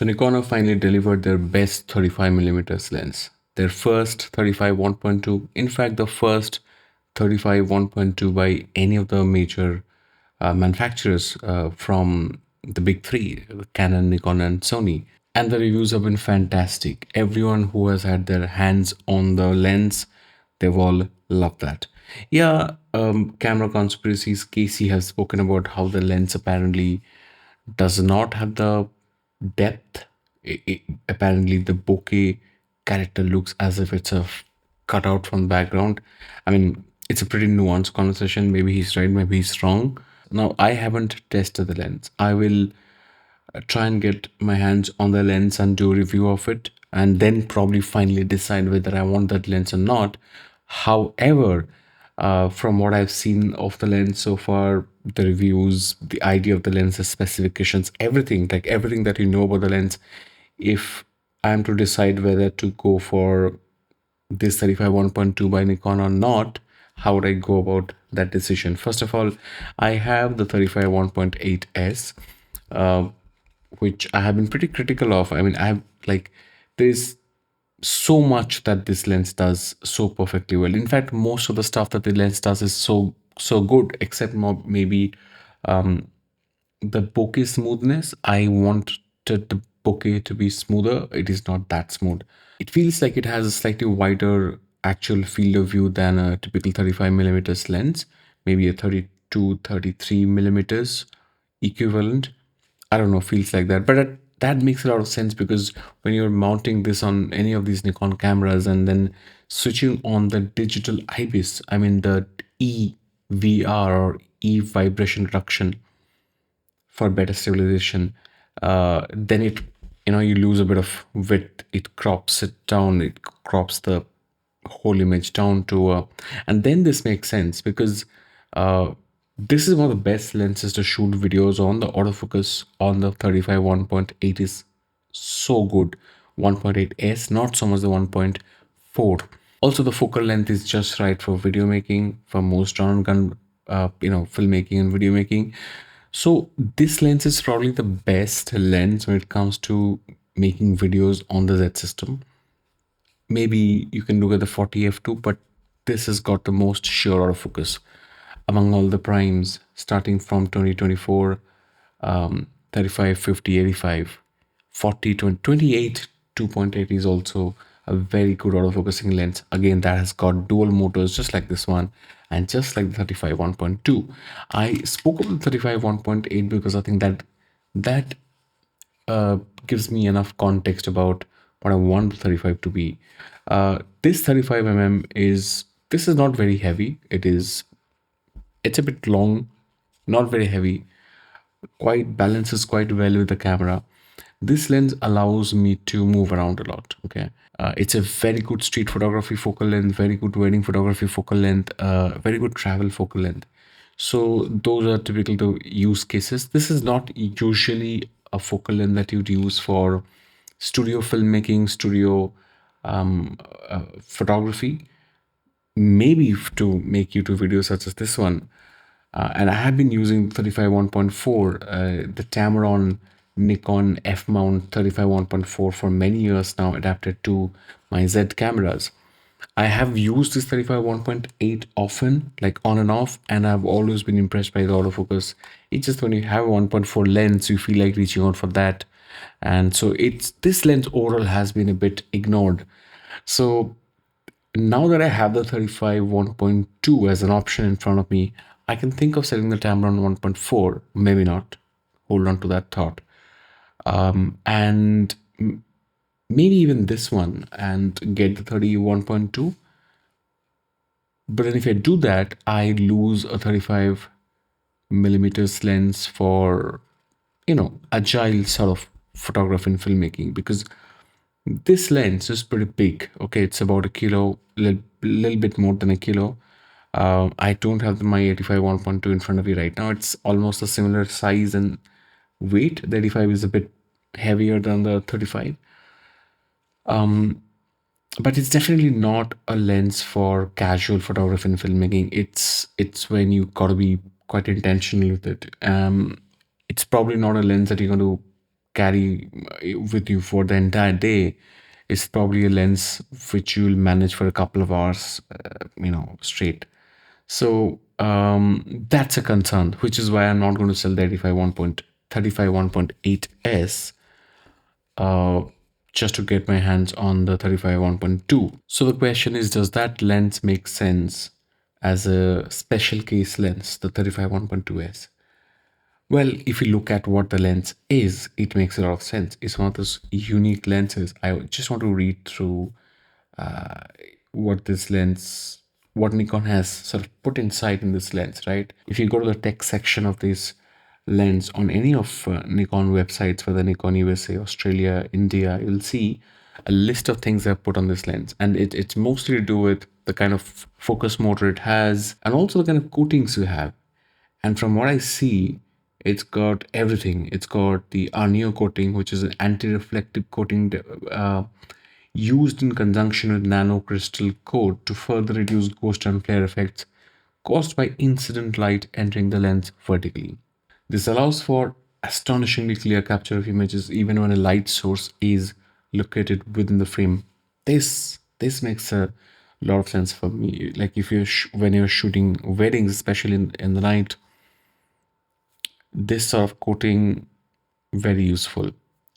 So Nikon have finally delivered their best 35 millimeters lens. Their first 35 1.2, in fact, the first 35 1.2 by any of the major manufacturers from the big three, Canon, Nikon, and Sony. And the reviews have been fantastic. Everyone who has had their hands on the lens, they've all loved that. Yeah, camera conspiracies. Casey has spoken about how the lens apparently does not have the depth. Apparently, the bokeh character looks as if it's a cut out from the background. I mean, it's a pretty nuanced conversation. Maybe he's right, maybe he's wrong. Now, I haven't tested the lens. I will try and get my hands on the lens and do a review of it, and then probably finally decide whether I want that lens or not. However, from what I've seen of the lens so far, the reviews, the idea of the lens, the specifications, everything, like everything that you know about the lens, if I'm to decide whether to go for this 35 1.2 by Nikon or not, how would I go about that decision? First of all, I have the 35 1.8S, which I have been pretty critical of. I mean, I have like, there's so much that this lens does so perfectly well. In fact, most of the stuff that the lens does is so good, except maybe the bokeh smoothness. I wanted the bokeh to be smoother. It is not that smooth. It feels like it has a slightly wider actual field of view than a typical 35 millimeters lens, maybe a 32, 33 millimeters equivalent. I don't know, feels like that. But that makes a lot of sense because when you're mounting this on any of these Nikon cameras and then switching on the digital IBIS, I mean the EVR or E vibration reduction for better stabilization, then it, you lose a bit of width. It crops it down. It crops the whole image down to and then this makes sense because uh, this is one of the best lenses to shoot videos on. The autofocus on the 35 1.8 is so good. 1.8S, not so much the 1.4. Also, the focal length is just right for video making, for most on gun filmmaking and video making. So this lens is probably the best lens when it comes to making videos on the Z system. Maybe you can look at the 40 f2, but this has got the most sure autofocus among all the primes starting from 2024, 35, 50, 85, 40, 20, 28, 2.8 is also a very good autofocusing lens. Again, that has got dual motors just like this one and just like the 35 1.2. I spoke of the 35 1.8 because I think that gives me enough context about what I want the 35 to be. This 35 is, this is not very heavy. It's a bit long, not very heavy, quite balances quite well with the camera. This lens allows me to move around a lot. Okay. It's a very good street photography focal length, very good wedding photography focal length, very good travel focal length. So those are typical the use cases. This is not usually a focal length that you'd use for studio filmmaking, studio photography, maybe to make YouTube videos such as this one. And I have been using 35 1.4, the Tamron Nikon F mount 35 1.4 for many years now, adapted to my Z cameras. I have used this 35 1.8 often, like on and off, and I've always been impressed by the autofocus. It's just when you have a 1.4 lens, you feel like reaching out for that. And so it's this lens overall has been a bit ignored. So now that I have the 35 1.2 as an option in front of me, I can think of setting the Tamron 1.4, maybe not. Hold on to that thought. And maybe even this one and get the 31.2. But then if I do that, I lose a 35 millimeters lens for, agile sort of photography and filmmaking, because this lens is pretty big. Okay, it's about a kilo, little bit more than a kilo. I don't have my 85 1.2 in front of me right now. It's almost a similar size and weight. The 85 is a bit heavier than the 35. But it's definitely not a lens for casual photography and filmmaking. It's when you gotta be quite intentional with it. It's probably not a lens that you're going to carry with you for the entire day is probably a lens which you'll manage for a couple of hours, straight. So that's a concern, which is why I'm not going to sell the 35 1.8S uh, just to get my hands on the 35 1.2. So the question is, does that lens make sense as a special case lens, the 35 1.2S? Well, if you look at what the lens is, it makes a lot of sense. It's one of those unique lenses. I just want to read through what this lens, what Nikon has sort of put inside in this lens, right? If you go to the tech section of this lens on any of Nikon websites, whether Nikon USA, Australia, India, you'll see a list of things they've put on this lens. And it's mostly to do with the kind of focus motor it has and also the kind of coatings you have. And from what I see, it's got everything. It's got the Arneo coating, which is an anti-reflective coating used in conjunction with nanocrystal coat to further reduce ghost and flare effects caused by incident light entering the lens vertically. This allows for astonishingly clear capture of images even when a light source is located within the frame. This makes a lot of sense for me. Like if you're when you're shooting weddings, especially in the night, this sort of coating very useful.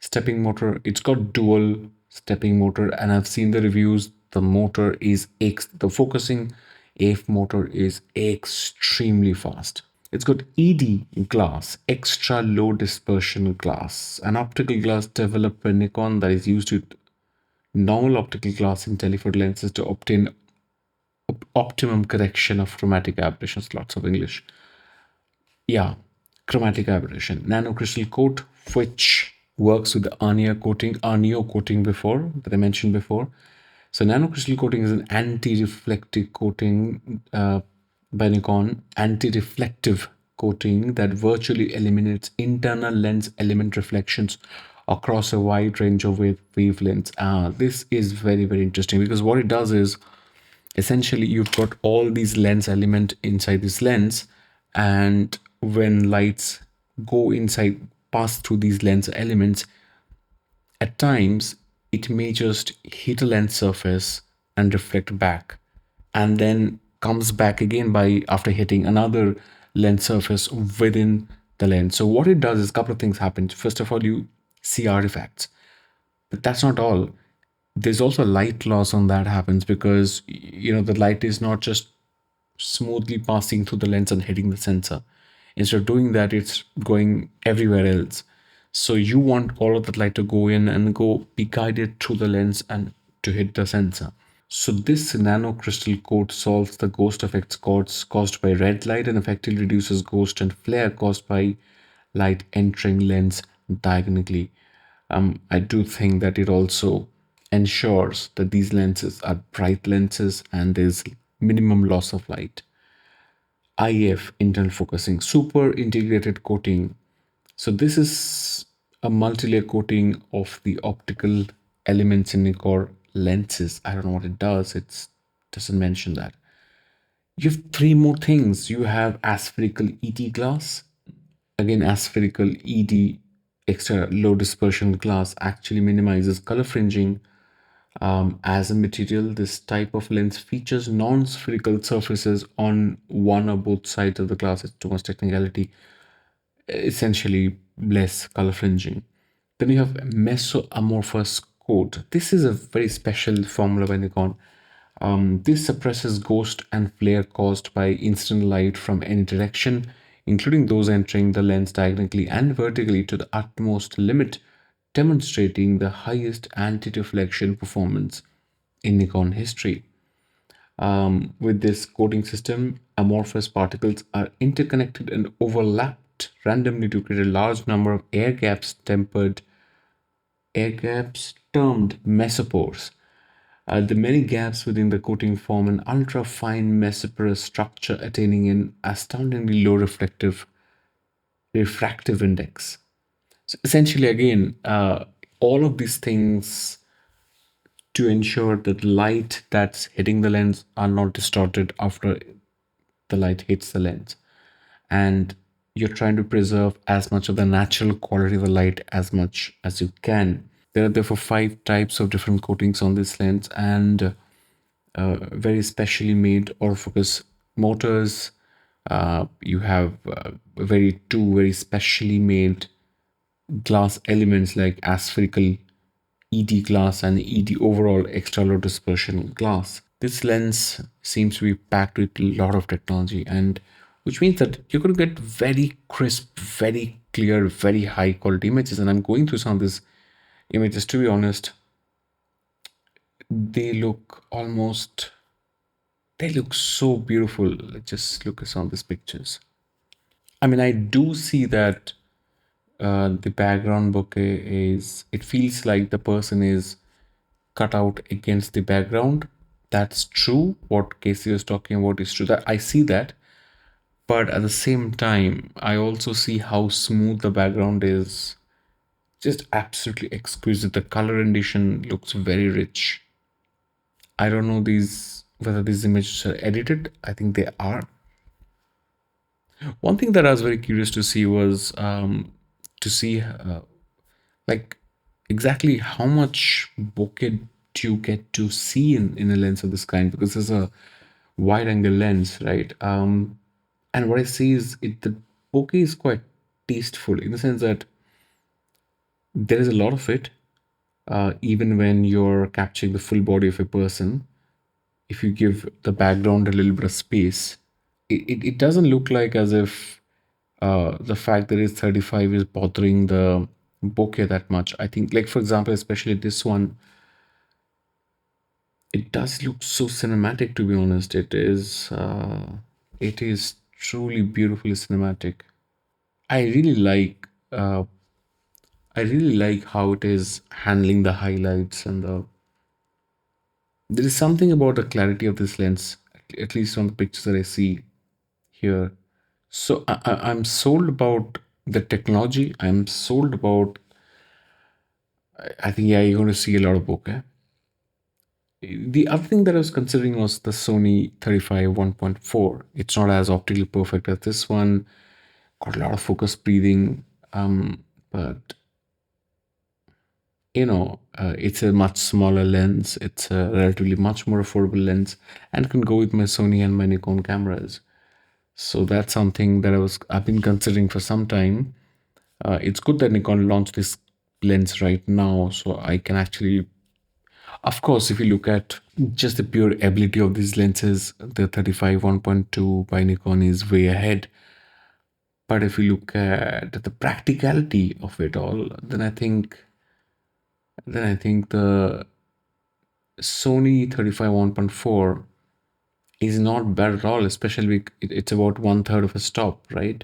Stepping motor, it's got dual stepping motor, and I've seen the reviews. The motor is the focusing AF motor is extremely fast. It's got ED glass, extra low dispersion glass, an optical glass developed by Nikon that is used with normal optical glass in telephoto lenses to obtain optimum correction of chromatic aberrations. Lots of English. Yeah, chromatic aberration. Nanocrystal coat, which works with the Arneo coating before that I mentioned before. So nanocrystal coating is an anti-reflective coating by Nikon, anti-reflective coating that virtually eliminates internal lens element reflections across a wide range of wavelengths. This is very, very interesting because what it does is essentially you've got all these lens element inside this lens, and when lights go inside, pass through these lens elements, at times it may just hit a lens surface and reflect back, and then comes back again by after hitting another lens surface within the lens. So what it does is a couple of things happen. First of all, you see artifacts, but that's not all. There's also light loss on that happens because the light is not just smoothly passing through the lens and hitting the sensor. Instead of doing that, it's going everywhere else. So you want all of that light to go in and go be guided through the lens and to hit the sensor. So this nanocrystal coat solves the ghost effects caused by red light and effectively reduces ghost and flare caused by light entering lens diagonally. I do think that it also ensures that these lenses are bright lenses and there's minimum loss of light. IF, internal focusing, super integrated coating. So this is a multi-layer coating of the optical elements in Nikon lenses. I don't know what it does. It doesn't mention that. You have three more things. You have aspherical ET glass. Again, aspherical ED, extra low dispersion glass, actually minimizes color fringing. As a material, this type of lens features non-spherical surfaces on one or both sides of the glass. It's too much technicality. Essentially, less color fringing. Then you have mesomorphous coat. This is a very special formula by Nikon. This suppresses ghost and flare caused by instant light from any direction, including those entering the lens diagonally and vertically to the utmost limit, demonstrating the highest anti-reflection performance in Nikon history. With this coating system, amorphous particles are interconnected and overlapped randomly to create a large number of air gaps termed mesopores. The many gaps within the coating form an ultra-fine mesoporous structure attaining an astoundingly low refractive index. So essentially, again, all of these things to ensure that light that's hitting the lens are not distorted after the light hits the lens. And you're trying to preserve as much of the natural quality of the light as much as you can. There are therefore five types of different coatings on this lens, and very specially made autofocus motors. You have very two very specially made glass elements like aspherical ED glass and ED overall extra low dispersion glass. This lens seems to be packed with a lot of technology, and which means that you're going to get very crisp, very clear, very high quality images. And I'm going through some of these images. To be honest, they look almost, they look so beautiful. Let's just look at some of these pictures. I mean, I do see that the background bokeh is, it feels like the person is cut out against the background. That's true. What Casey was talking about is true. That I see that. But at the same time, I also see how smooth the background is. Just absolutely exquisite. The color rendition looks very rich. I don't know these whether these images are edited. I think they are. One thing that I was very curious to see was to see like exactly how much bokeh do you get to see in a lens of this kind, because there's a wide angle lens, right? And what I see is the bokeh is quite tasteful in the sense that there is a lot of it, even when you're capturing the full body of a person. If you give the background a little bit of space, it doesn't look like as if the fact that it's 35 is bothering the bokeh that much. I think, like for example, especially this one, it does look so cinematic. To be honest, it is truly beautifully cinematic. I really like I really like how it is handling the highlights and the. There is something about the clarity of this lens, at least on the pictures that I see here. So I'm sold about the technology. I'm sold about. I think yeah, you're going to see a lot of bokeh. The other thing that I was considering was the Sony 35 1.4. It's not as optically perfect as this one. Got a lot of focus breathing, but it's a much smaller lens. It's a relatively much more affordable lens, and can go with my Sony and my Nikon cameras. So that's something that I've been considering for some time. It's good that Nikon launched this lens right now, so I can actually, of course, if you look at just the pure ability of these lenses, the 35 1.2 by Nikon is way ahead. But if you look at the practicality of it all, then I think the Sony 35 1.4 is not bad at all, especially it's about one third of a stop, right?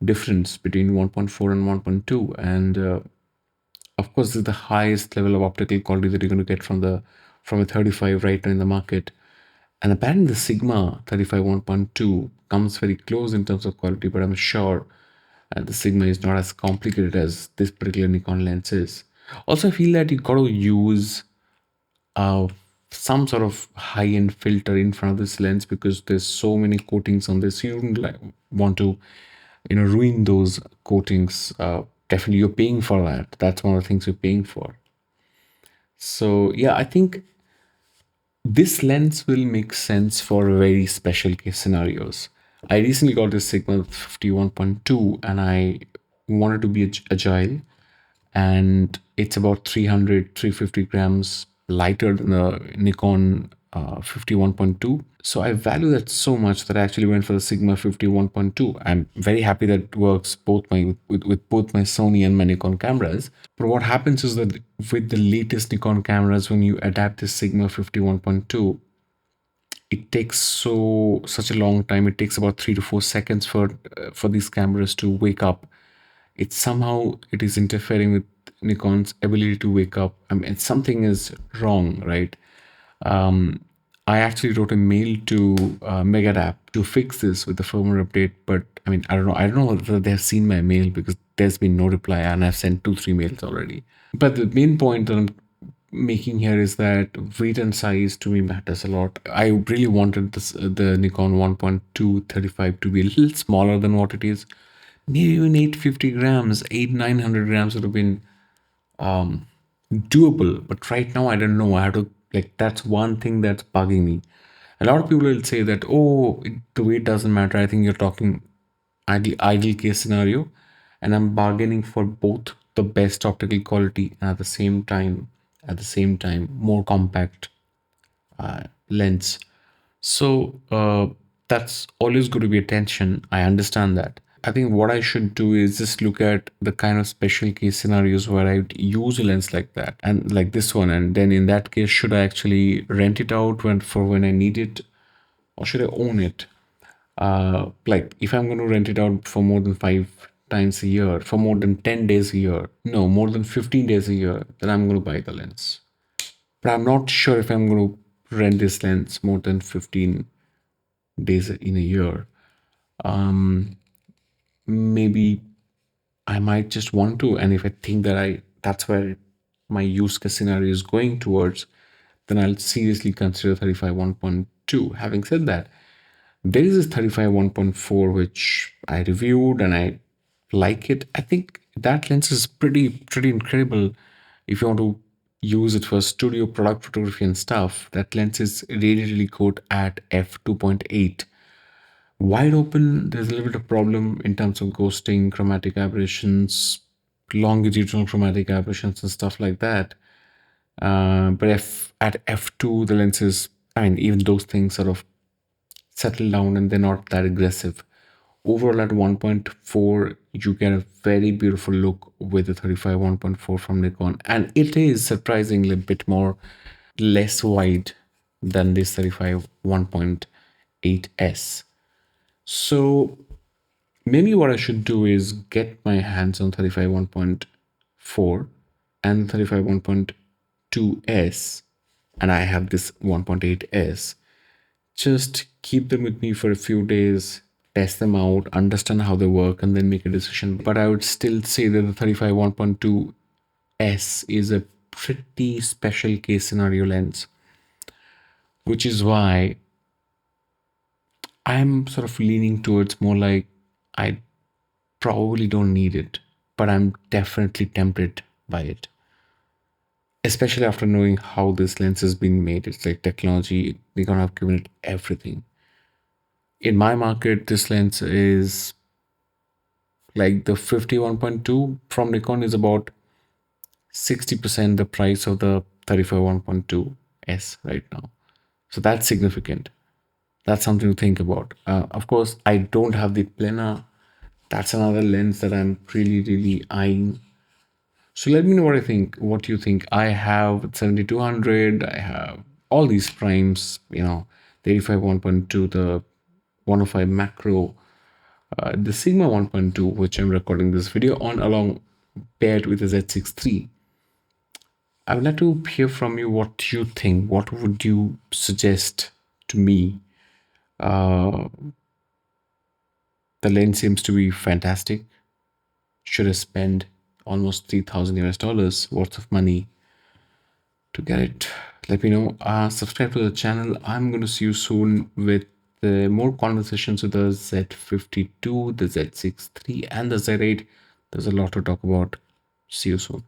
Difference between 1.4 and 1.2. And of course, this is the highest level of optical quality that you're going to get from a 35 right now in the market. And apparently the Sigma 35 1.2 comes very close in terms of quality, but I'm sure the Sigma is not as complicated as this particular Nikon lens is. Also, I feel that you got to use uh, some sort of high-end filter in front of this lens, because there's so many coatings on this. You don't like want to, ruin those coatings. Definitely, you're paying for that. That's one of the things you're paying for. So yeah, I think this lens will make sense for very special case scenarios. I recently got this Sigma 51.2 and I wanted to be agile, and it's about 350 grams lighter than the Nikon 51.2. So I value that so much that I actually went for the Sigma 51.2. I'm very happy that it works with both my Sony and my Nikon cameras. But what happens is that with the latest Nikon cameras, when you adapt the Sigma 51.2, it takes such a long time. It takes about 3 to 4 seconds for these cameras to wake up. It is interfering with Nikon's ability to wake up. I mean, something is wrong, right? I actually wrote a mail to Megadap to fix this with the firmware update, but I mean, I don't know. I don't know whether they have seen my mail, because there's been no reply, and I've sent 2, 3 mails already. But the main point that I'm making here is that weight and size to me matters a lot. I really wanted the Nikon 1.2 35 to be a little smaller than what it is, Maybe even 850 grams, 900 grams would have been doable. But right now, I don't know. I have to, like, that's one thing that's bugging me. A lot of people will say that, oh, the weight doesn't matter. I think you're talking ideal case scenario. And I'm bargaining for both the best optical quality and at the same time, more compact lens. So that's always going to be a tension. I understand that. I think what I should do is just look at the kind of special case scenarios where I would use a lens like that and like this one. And then in that case, should I actually rent it out when I need it, or should I own it? Like if I'm going to rent it out for more than 5 times a year, for more than 10 days a year, no, more than 15 days a year, then I'm going to buy the lens. But I'm not sure if I'm going to rent this lens more than 15 days in a year. Maybe I might just want to, and if I think that that's where my use case scenario is going towards, then I'll seriously consider 35 1.2. Having said that, there is this 35 1.4 which I reviewed and I like it. I think that lens is pretty incredible if you want to use it for studio product photography and stuff. That lens is really good at f2.8. Wide open, there's a little bit of problem in terms of ghosting, chromatic aberrations, longitudinal chromatic aberrations, and stuff like that. But if at f2, the lenses, I mean, even those things sort of settle down and they're not that aggressive. Overall, at 1.4, you get a very beautiful look with the 35 1.4 from Nikon, and it is surprisingly a bit more less wide than this 35 1.8S. So maybe what I should do is get my hands on 35 1.4 and 35 1.2S, and I have this 1.8S. Just keep them with me for a few days, test them out, understand how they work, and then make a decision. But I would still say that the 35 1.2S is a pretty special case scenario lens, which is why I'm sort of leaning towards more like I probably don't need it, but I'm definitely tempted by it. Especially after knowing how this lens has been made. It's like technology, they're gonna have given it everything. In my market, this lens is like the 51.2 from Nikon is about 60% the price of the 35 1.2S right now. So that's significant. That's something to think about. Of course, I don't have the Plena. That's another lens that I'm really eyeing. So let me know what I think. What you think? I have 7200. I have all these primes. The 85 1.2, the 105 macro, the Sigma 1.2, which I'm recording this video on, along paired with the Z6 III. I would like to hear from you what you think. What would you suggest to me? Uh, the lens seems to be fantastic. Should I spend almost 3,000 US dollars worth of money to get it? Let me know. Subscribe to the channel. I'm going to see you soon with more conversations with the Z52, the Z6 III, and the Z8. There's a lot to talk about. See you soon.